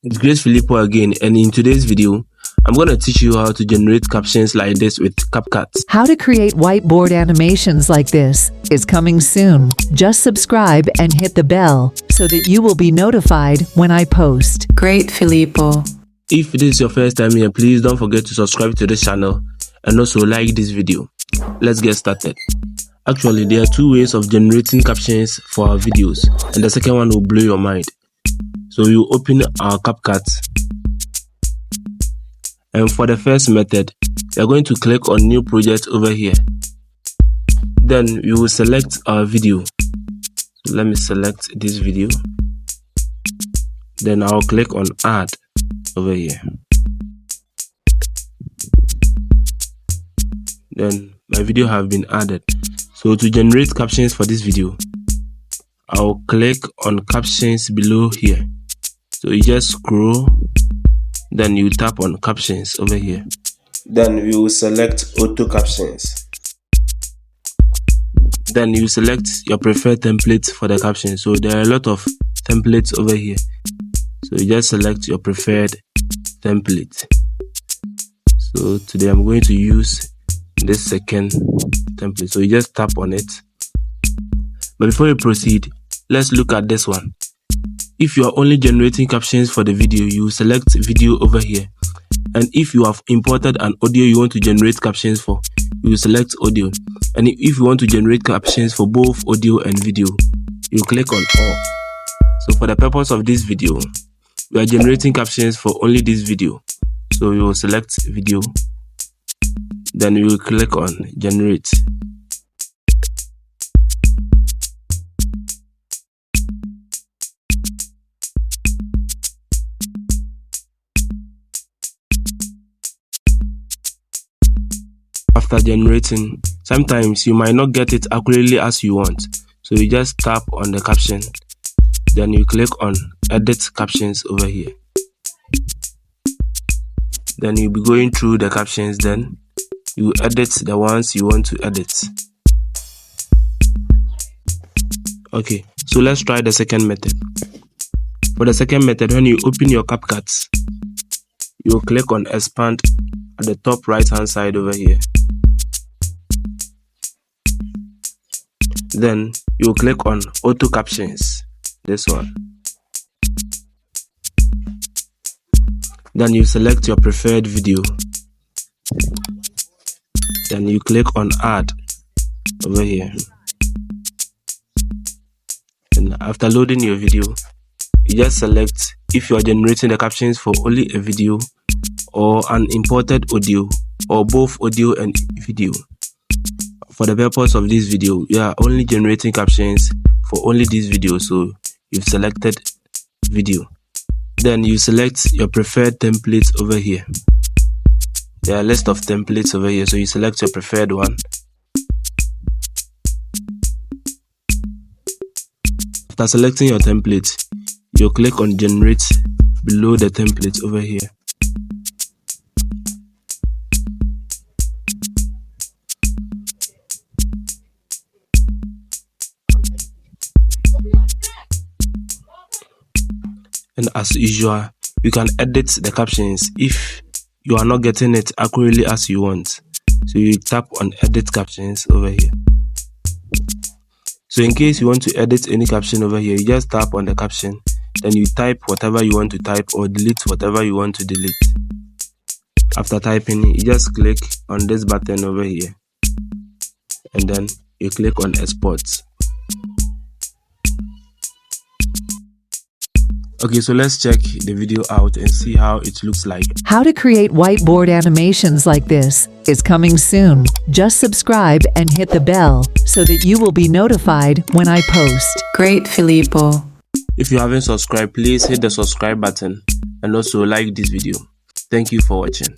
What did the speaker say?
It's Grace Filippo again, and in today's video, I'm going to teach you how to generate captions like this with CapCut. How to create whiteboard animations like this is coming soon. Just subscribe and hit the bell so that you will be notified when I post. Great Filippo. If this is your first time here, please don't forget to subscribe to this channel and also like this video. Let's get started. Actually, there are two ways of generating captions for our videos, and the second one will blow your mind. So you open our CapCut, and for the first method, you're going to click on New Project over here. Then we will select our video. So let me select this video. Then I'll click on Add over here. Then my video have been added. So to generate captions for this video, I'll click on Captions below here. So you just scroll, then you tap on Captions over here. Then we will select Auto Captions. Then you select your preferred template for the caption. So there are a lot of templates over here. So you just select your preferred template. So today I'm going to use this second template. So you just tap on it. But before you proceed, let's look at this one. If you are only generating captions for the video, you select video over here. And if you have imported an audio you want to generate captions for, you select audio. And if you want to generate captions for both audio and video, you click on all. So for the purpose of this video, we are generating captions for only this video. So you will select video. Then you will click on generate. After generating, sometimes you might not get it accurately as you want. So you just tap on the caption. Then you click on edit captions over here. Then you'll be going through the captions. Then you edit the ones you want to edit. Okay, so let's try the second method. For the second method, when you open your CapCut, you will click on expand at the top right hand side over here. Then you will click on auto captions, this one. Then you select your preferred video. Then you click on add over here. And after loading your video, you just select if you are generating the captions for only a video or an imported audio or both audio and video. For the purpose of this video, we are only generating captions for only this video, so you've selected video. Then you select your preferred template over here. There are a list of templates over here, so you select your preferred one. After selecting your template, you click on generate below the template over here. And as usual, you can edit the captions if you are not getting it accurately as you want. So you tap on edit captions over here. So in case you want to edit any caption over here, you just tap on the caption, then you type whatever you want to type or delete whatever you want to delete. After typing, you just click on this button over here, and then you click on export. Okay, so let's check the video out and see how it looks like. How to create whiteboard animations like this is coming soon. Just subscribe and hit the bell so that you will be notified when I post. Great Filippo. If you haven't subscribed, please hit the subscribe button and also like this video. Thank you for watching.